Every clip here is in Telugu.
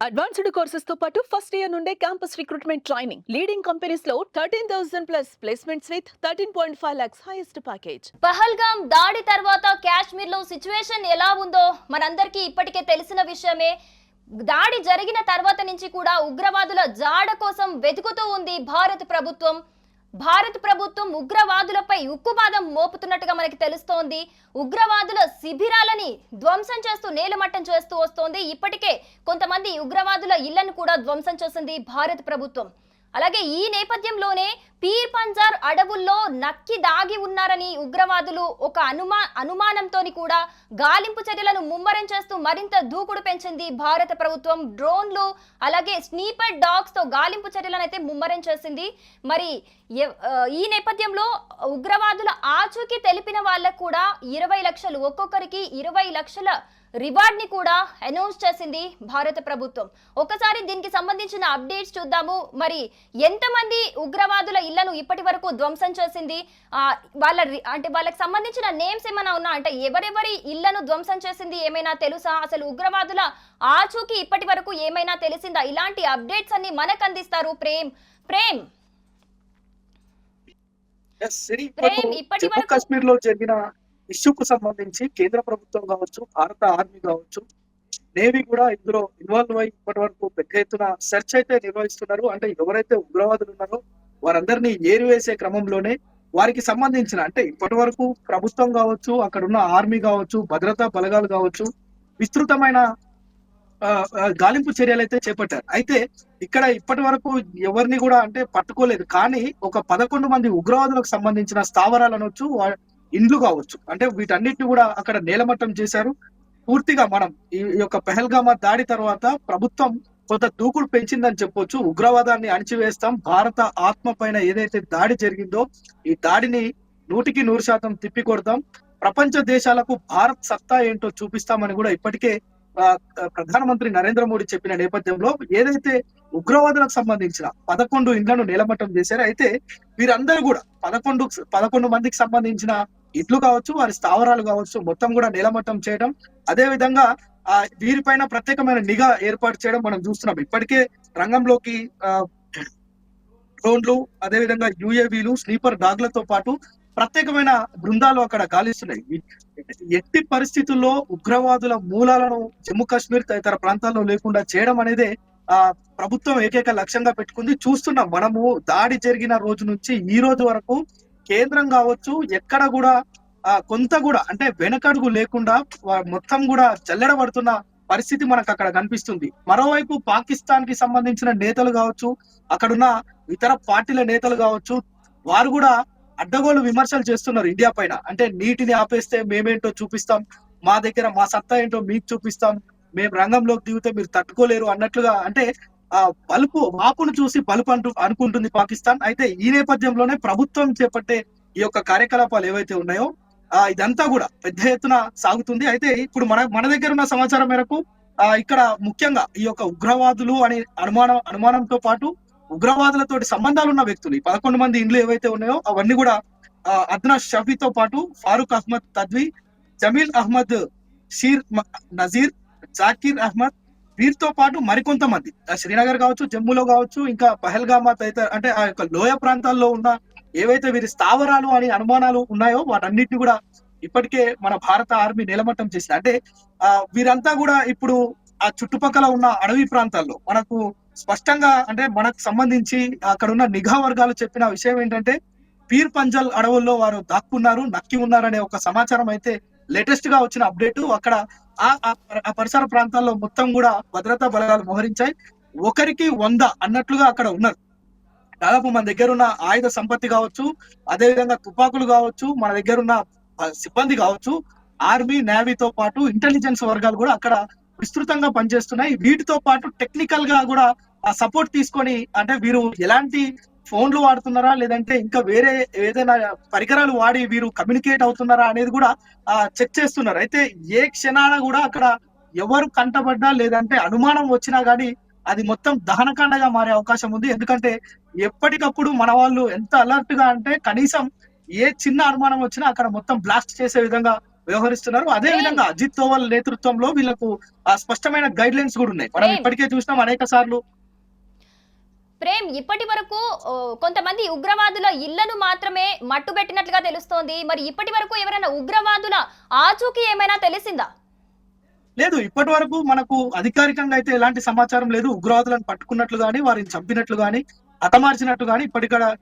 అడ్వాన్స్డ్ కోర్సెస్ తో పాటు ఫస్ట్ ఇయర్ నుండే campus recruitment training leading companies లో 13,000+ placements with 13.5 lakhs highest package. Pahalgam దాడి తర్వాత కాశ్మీర్ లో సిచ్యువేషన్ ఎలా ఉందో మనందరికీ ఇప్పటికే తెలిసిన విషయమే. దాడి జరిగిన తర్వాత నుంచి కూడా ఉగ్రవాదుల జాడ కోసం వెతుకుతూ ఉంది భారత ప్రభుత్వం ఉగ్రవాదులపై ఉక్కుపాదం మోపుతున్నట్టుగా మనకి తెలుస్తోంది. ఉగ్రవాదుల శిబిరాలని ధ్వంసం చేస్తూ నేలమట్టం చేస్తూ వస్తోంది. ఇప్పటికే కొంతమంది ఉగ్రవాదుల ఇళ్లను కూడా ధ్వంసం చేసింది భారత ప్రభుత్వం. అలాగే ఈ నేపథ్యంలోనే పీర్ పంజార్ అడవుల్లో నక్కి దాగి ఉన్నారని ఉగ్రవాదులు ఒక అనుమానంతోని కూడా గాలింపు చర్యలను ముమ్మరం చేస్తూ మరింత దూకుడు పెంచింది భారత ప్రభుత్వం. డ్రోన్లు అలాగే స్నీపర్ డాగ్స్ తో గాలింపు చర్యలను అయితే ముమ్మరం చేసింది. మరి ఈ నేపథ్యంలో ఉగ్రవాదుల ఆచూకీ తెలిపిన వాళ్ళకు కూడా 20 లక్షలు, ఒక్కొక్కరికి 20 లక్షల రివార్డ్ ని కూడా అనౌన్స్ చేసింది భారత ప్రభుత్వం. ఒకసారి దీనికి సంబంధించిన అప్డేట్స్ చూద్దాము. మరి ఎంతమంది ఉగ్రవాదుల ఇళ్లను ఇప్పటి వరకు ధ్వంసం చేసింది, వాళ్ళకి సంబంధించిన నేమ్స్ ఏమైనా ఉన్నా, అంటే ఎవరెవరి ఇళ్లను ధ్వంసం చేసింది ఏమైనా తెలుసా, అసలు ఉగ్రవాదుల ఆచూకీ ఇప్పటి వరకు ఏమైనా తెలిసిందా? ఇలాంటి అప్డేట్స్ అన్ని మనకు అందిస్తారు ప్రేమ్. ఇప్పటి వరకు కాశ్మీర్ లో జరిగిన ఇష్యూకు సంబంధించి కేంద్ర ప్రభుత్వం కావచ్చు, భారత ఆర్మీ కావచ్చు, నేవీ కూడా ఇందులో ఇన్వాల్వ్ అయి ఇప్పటి వరకు పెద్ద ఎత్తున సెర్చ్ అయితే నిర్వహిస్తున్నారు. అంటే ఎవరైతే ఉగ్రవాదులు ఉన్నారో వారందరినీ ఏరివేసే క్రమంలోనే వారికి సంబంధించిన, అంటే ఇప్పటి వరకు ప్రభుత్వం కావచ్చు, అక్కడ ఉన్న ఆర్మీ కావచ్చు, భద్రతా బలగాలు కావచ్చు, విస్తృతమైన గాలింపు చర్యలు అయితే చేపట్టారు. అయితే ఇక్కడ ఇప్పటి వరకు ఎవరిని కూడా అంటే పట్టుకోలేదు. కానీ ఒక 11 మంది ఉగ్రవాదులకు సంబంధించిన స్థావరాలు అనొచ్చు, ఇండ్లు కావచ్చు, అంటే వీటన్నిటిని కూడా అక్కడ నేలమట్టం చేశారు. పూర్తిగా మనం ఈ యొక్క పెహల్గామా దాడి తర్వాత ప్రభుత్వం కొంత దూకుడు పెంచిందని చెప్పొచ్చు. ఉగ్రవాదాన్ని అణిచివేస్తాం, భారత ఆత్మ పైన ఏదైతే దాడి జరిగిందో ఈ దాడిని 100% తిప్పికొడతాం, ప్రపంచ దేశాలకు భారత్ సత్తా ఏంటో చూపిస్తామని కూడా ఇప్పటికే ప్రధానమంత్రి నరేంద్ర మోడీ చెప్పిన నేపథ్యంలో ఏదైతే ఉగ్రవాదులకు సంబంధించిన 11 ఇండ్లను నేలమట్టం చేశారు. అయితే వీరందరూ కూడా 11 మందికి సంబంధించిన ఇట్లు కావచ్చు, వారి స్థావరాలు కావచ్చు, మొత్తం కూడా నేలమట్టం చేయడం, అదే విధంగా వీరిపైన ప్రత్యేకమైన నిఘా ఏర్పాటు చేయడం మనం చూస్తున్నాం. ఇప్పటికే రంగంలోకి డ్రోన్లు, అదే విధంగా యుఏవీలు, స్లీపర్ డాగ్లతో పాటు ప్రత్యేకమైన బృందాలు అక్కడ గాలిస్తున్నాయి. ఎట్టి పరిస్థితుల్లో ఉగ్రవాదుల మూలాలను జమ్మూ కాశ్మీర్ తదితర ప్రాంతాల్లో లేకుండా చేయడం అనేదే ప్రభుత్వం ఏకైక లక్ష్యంగా పెట్టుకుంది. చూస్తున్నాం మనము దాడి జరిగిన రోజు నుంచి ఈ రోజు వరకు కేంద్రం కావచ్చు ఎక్కడ కూడా కొంత కూడా అంటే వెనకడుగు లేకుండా మొత్తం కూడా జల్లెడబడుతున్న పరిస్థితి మనకు అక్కడ కనిపిస్తుంది. మరోవైపు పాకిస్తాన్ కి సంబంధించిన నేతలు కావచ్చు, అక్కడున్న ఇతర పార్టీల నేతలు కావచ్చు, వారు కూడా అడ్డగోలు విమర్శలు చేస్తున్నారు ఇండియా పైన. అంటే నీటిని ఆపేస్తే మేమేంటో చూపిస్తాం, మా దగ్గర మా సత్తా ఏంటో మీకు చూపిస్తాం, మేము రంగంలోకి దిగితే మీరు తట్టుకోలేరు అన్నట్లుగా, అంటే వాపును చూసి బలుపు అనుకుంటుంది పాకిస్తాన్. అయితే ఈ నేపథ్యంలోనే ప్రభుత్వం చేపట్టే ఈ యొక్క కార్యకలాపాలు ఏవైతే ఉన్నాయో ఇదంతా కూడా పెద్ద ఎత్తున సాగుతుంది. అయితే ఇప్పుడు మన దగ్గర ఉన్న సమాచారం మేరకు ఇక్కడ ముఖ్యంగా ఈ యొక్క ఉగ్రవాదులు అనే అనుమానంతో పాటు ఉగ్రవాదులతోటి సంబంధాలు ఉన్న వ్యక్తులు 11 మంది ఇండ్లు ఏవైతే ఉన్నాయో అవన్నీ కూడా అద్నా షఫీతో పాటు ఫారూక్ అహ్మద్ తద్వి, జమీల్ అహ్మద్, షీర్ నజీర్, జాకిర్ అహ్మద్, వీరితో పాటు మరికొంతమంది శ్రీనగర్ కావచ్చు, జమ్మూలో కావచ్చు, ఇంకా పహల్గామా తదితర అంటే ఆ యొక్క లోయ ప్రాంతాల్లో ఉన్న ఏవైతే వీరి స్థావరాలు అని అనుమానాలు ఉన్నాయో వాటన్నిటిని కూడా ఇప్పటికే మన భారత ఆర్మీ నేలమట్టం చేసింది. అంటే వీరంతా కూడా ఇప్పుడు ఆ చుట్టుపక్కల ఉన్న అడవి ప్రాంతాల్లో మనకు స్పష్టంగా, అంటే మనకు సంబంధించి అక్కడ ఉన్న నిఘా వర్గాలు చెప్పిన విషయం ఏంటంటే పీర్ పంజల్ అడవుల్లో వారు దాక్కున్నారు, నక్కి ఉన్నారనే ఒక సమాచారం అయితే లేటెస్ట్ గా వచ్చిన అప్డేట్. అక్కడ ఆ పరిసర ప్రాంతాల్లో మొత్తం కూడా భద్రతా బలగాలు మోహరించాయి. ఒకరికి 100 అన్నట్లుగా అక్కడ ఉన్నారు. దాదాపు మన దగ్గర ఉన్న ఆయుధ సంపత్తి కావచ్చు, అదే విధంగా తుపాకులు కావచ్చు, మన దగ్గర ఉన్న సిబ్బంది కావచ్చు, ఆర్మీ నేవీతో పాటు ఇంటెలిజెన్స్ వర్గాలు కూడా అక్కడ విస్తృతంగా పనిచేస్తున్నాయి. వీటితో పాటు టెక్నికల్ గా కూడా సపోర్ట్ తీసుకొని, అంటే వీరు ఎలాంటి ఫోన్లు వాడుతున్నారా లేదంటే ఇంకా వేరే ఏదైనా పరికరాలు వాడి వీరు కమ్యూనికేట్ అవుతున్నారా అనేది కూడా చెక్ చేస్తున్నారు. అయితే ఏ క్షణాన కూడా అక్కడ ఎవరు కంటపడ్డా లేదంటే అనుమానం వచ్చినా గానీ అది మొత్తం దహనకాండగా మారే అవకాశం ఉంది. ఎందుకంటే ఎప్పటికప్పుడు మన వాళ్ళు ఎంత అలర్ట్ గా అంటే కనీసం ఏ చిన్న అనుమానం వచ్చినా అక్కడ మొత్తం బ్లాస్ట్ చేసే విధంగా వ్యవహరిస్తున్నారు. అదే విధంగా అజిత్ దోవల్ నేతృత్వంలో వీళ్ళకు స్పష్టమైన గైడ్ లైన్స్ కూడా ఉన్నాయి. మనం ఇప్పటికే చూసినాం అనేక సార్లు. ప్రేమ్, ఇప్పటి వరకు కొంతమంది ఉగ్రవాదుల ఇళ్లను మాత్రమే మట్టుబెట్టినట్లుగా తెలుస్తోంది. మరి ఇప్పటి వరకు ఎవరైనా ఉగ్రవాదుల ఆచూకీ ఏమైనా తెలిసిందా? లేదు, ఇప్పటి వరకు మనకు అధికారికంగా అయితే ఎలాంటి సమాచారం లేదు. ఉగ్రవాదులను పట్టుకున్నట్లు గాని, వారిని చంపినట్లు గాని, హతమార్చినట్టు గాని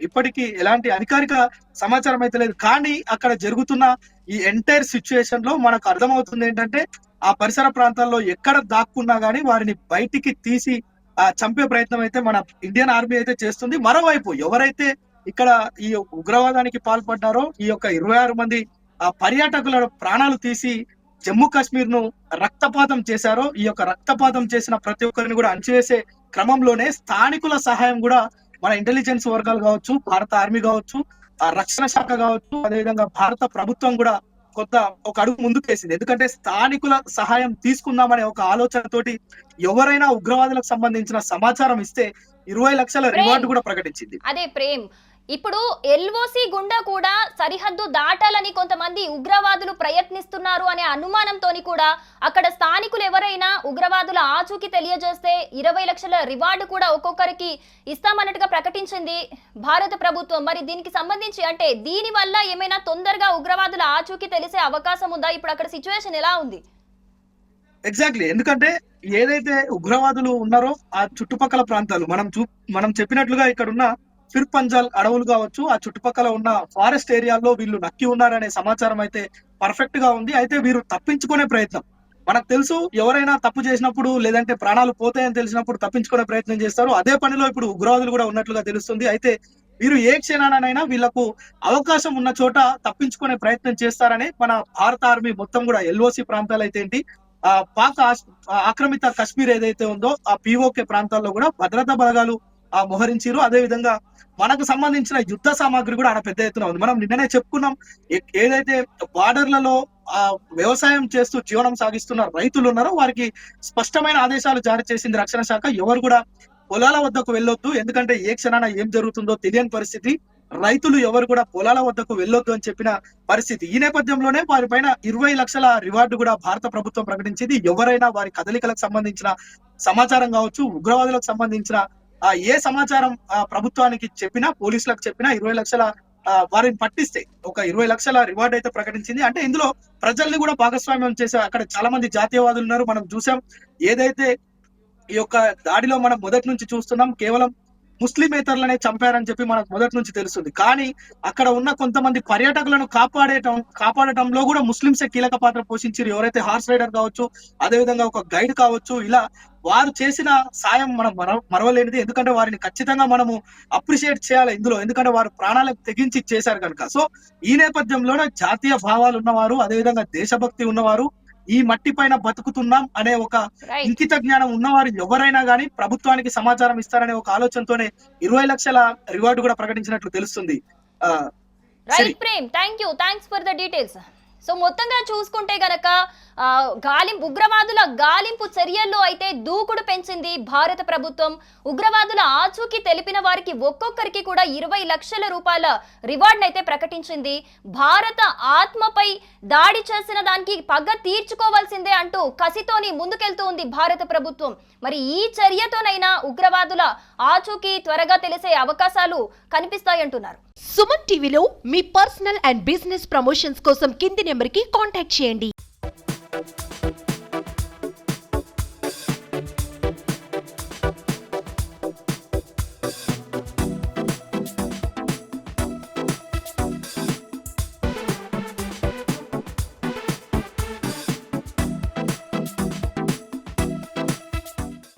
ఇప్పటికి ఎలాంటి అధికారిక సమాచారం అయితే లేదు. కానీ అక్కడ జరుగుతున్న ఈ ఎంటైర్ సిచ్యుయేషన్ లో మనకు అర్థమవుతుంది ఏంటంటే, ఆ పరిసర ప్రాంతాల్లో ఎక్కడ దాక్కున్నా గానీ వారిని బయటికి తీసి చంపే ప్రయత్నం అయితే మన ఇండియన్ ఆర్మీ అయితే చేస్తుంది. మరోవైపు ఎవరైతే ఇక్కడ ఈ ఉగ్రవాదానికి పాల్పడ్డారో, ఈ యొక్క 26 మంది పర్యాటకుల ప్రాణాలు తీసి జమ్మూ కాశ్మీర్ ను రక్తపాతం చేశారో, ఈ యొక్క రక్తపాతం చేసిన ప్రతి ఒక్కరిని కూడా అణచివేసే క్రమంలోనే స్థానికుల సహాయం కూడా మన ఇంటెలిజెన్స్ వర్గాలు కావచ్చు, భారత ఆర్మీ కావచ్చు, రక్షణ శాఖ కావచ్చు, అదేవిధంగా భారత ప్రభుత్వం కూడా ఒక అడుగు ముందుకేసింది. ఎందుకంటే స్థానికుల సహాయం తీసుకుందామనే ఒక ఆలోచనతోటి ఎవరైనా ఉగ్రవాదులకు సంబంధించిన సమాచారం ఇస్తే 20 లక్షల రివార్డు కూడా ప్రకటించింది. అదే ప్రేమ్, ఇప్పుడు ఎల్ఓసి గుండా కూడా సరిహద్దు దాటాలని కొంతమంది ఉగ్రవాదులు ప్రయత్నిస్తున్నారు అనే అనుమానంతోని కూడా అక్కడ స్థానికులు ఎవరైనా ఉగ్రవాదుల ఆచూకీ తెలియజేస్తే 20 లక్షల రివార్డు కూడా ఒక్కొక్కరికి ఇస్తామన్నట్టుగా ప్రకటించింది భారత ప్రభుత్వం. మరి దీనికి సంబంధించి అంటే దీని వల్ల ఏమైనా తొందరగా ఉగ్రవాదుల ఆచూకీ తెలిసే అవకాశం ఉందా? ఇప్పుడు అక్కడ సిచ్యువేషన్ ఎలా ఉంది? ఎగ్జాక్ట్లీ, ఎందుకంటే ఏదైతే ఉగ్రవాదులు ఉన్నారో ఆ చుట్టుపక్కల ప్రాంతాలు మనం చెప్పినట్లుగా ఇక్కడ ఉన్న ఫిర్ పంజాల్ అడవులు కావచ్చు, ఆ చుట్టుపక్కల ఉన్న ఫారెస్ట్ ఏరియాల్లో వీళ్ళు నక్కి ఉన్నారనే సమాచారం అయితే పర్ఫెక్ట్ గా ఉంది. అయితే వీరు తప్పించుకునే ప్రయత్నం, మనకు తెలుసు ఎవరైనా తప్పు చేసినప్పుడు లేదంటే ప్రాణాలు పోతాయని తెలిసినప్పుడు తప్పించుకునే ప్రయత్నం చేస్తారు. అదే పనిలో ఇప్పుడు ఉగ్రవాదులు కూడా ఉన్నట్లుగా తెలుస్తుంది. అయితే వీరు ఏ క్షణానైనా వీళ్లకు అవకాశం ఉన్న చోట తప్పించుకునే ప్రయత్నం చేస్తారని మన భారత ఆర్మీ మొత్తం కూడా ఎల్ఓసి ప్రాంతాలు అయితే ఏంటి, పాక్ ఆక్రమిత కశ్మీర్ ఏదైతే ఉందో ఆ పిఓకే ప్రాంతాల్లో కూడా భద్రతా బలగాలు మోహరించారు. అదే విధంగా మనకు సంబంధించిన యుద్ధ సామాగ్రి కూడా ఆడ పెద్ద ఎత్తున ఉంది. మనం నిన్ననే చెప్పుకున్నాం, ఏదైతే బార్డర్లలో వ్యవసాయం చేస్తూ జీవనం సాగిస్తున్న రైతులు ఉన్నారో వారికి స్పష్టమైన ఆదేశాలు జారీ చేసింది రక్షణ శాఖ. ఎవరు కూడా పొలాల వద్దకు వెళ్ళొద్దు, ఎందుకంటే ఏ క్షణాన ఏం జరుగుతుందో తెలియని పరిస్థితి. రైతులు ఎవరు కూడా పొలాల వద్దకు వెళ్ళొద్దు అని చెప్పిన పరిస్థితి. ఈ నేపథ్యంలోనే వారిపైన 20 లక్షల రివార్డు కూడా భారత ప్రభుత్వం ప్రకటించింది. ఎవరైనా వారి కదలికలకు సంబంధించిన సమాచారం కావచ్చు, ఉగ్రవాదులకు సంబంధించిన ఏ సమాచారం ప్రభుత్వానికి చెప్పినా, పోలీసులకు చెప్పినా 20 లక్షల వారిని పట్టిస్తే ఒక 20 లక్షల రివార్డ్ అయితే ప్రకటించింది. అంటే ఇందులో ప్రజల్ని కూడా భాగస్వామ్యం చేసే అక్కడ చాలా మంది జాతీయవాదులు ఉన్నారు. మనం చూసాం, ఏదైతే ఈ యొక్క దాడిలో మనం మొదటి నుంచి చూస్తున్నాం, కేవలం ముస్లిమేతరులనే చంపారని చెప్పి మనకు మొదటి నుంచి తెలుస్తుంది. కానీ అక్కడ ఉన్న కొంతమంది పర్యాటకులను కాపాడటంలో కూడా ముస్లింసే కీలక పాత్ర పోషించారు. ఎవరైతే హార్స్ రైడర్ కావచ్చు, అదేవిధంగా ఒక గైడ్ కావచ్చు, ఇలా వారు చేసిన సాయం మనం మరవలేనిది. ఎందుకంటే వారిని ఖచ్చితంగా మనము అప్రిషియేట్ చేయాలి ఇందులో, ఎందుకంటే వారు ప్రాణాలకు తెగించి చేశారు కనుక. సో ఈ నేపథ్యంలోనే జాతీయ భావాలు ఉన్నవారు, అదేవిధంగా దేశభక్తి ఉన్నవారు, ఈ మట్టి పైన బతుకుతున్నాం అనే ఒక ఇంకిత జ్ఞానం ఉన్నవారు ఎవరైనా గానీ ప్రభుత్వానికి సమాచారం ఇస్తారనే ఒక ఆలోచనతోనే 20 లక్షల రివార్డు కూడా ప్రకటించినట్లు తెలుస్తుంది. Right Prem, thanks for the details. So మొత్తంగా చూసుకుంటే గనక ఉగ్రవాదుల గాలింపు చర్యల్లో అయితే దూకుడు పెంచింది భారత ప్రభుత్వం. ఉగ్రవాదుల ఆచూకీ తెలిపిన వారికి ఒక్కొక్కరికి కూడా 20 లక్షల రూపాయల రివార్డ్ అయితే ప్రకటించింది. భారత ఆత్మపై దాడి చేసిన దానికి పగ తీర్చుకోవాల్సిందే అంటూ కసితోని ముందుకెళ్తూ ఉంది భారత ప్రభుత్వం. మరి ఈ చర్యతోనైనా ఉగ్రవాదుల ఆచూకీ త్వరగా తెలిసే అవకాశాలు కనిపిస్తాయంటున్నారు. సుమన్ టీవీలో మీ పర్సనల్ అండ్ బిజినెస్ ప్రమోషన్స్ కోసం కింది నెంబర్కి కాంటాక్ట్ చేయండి.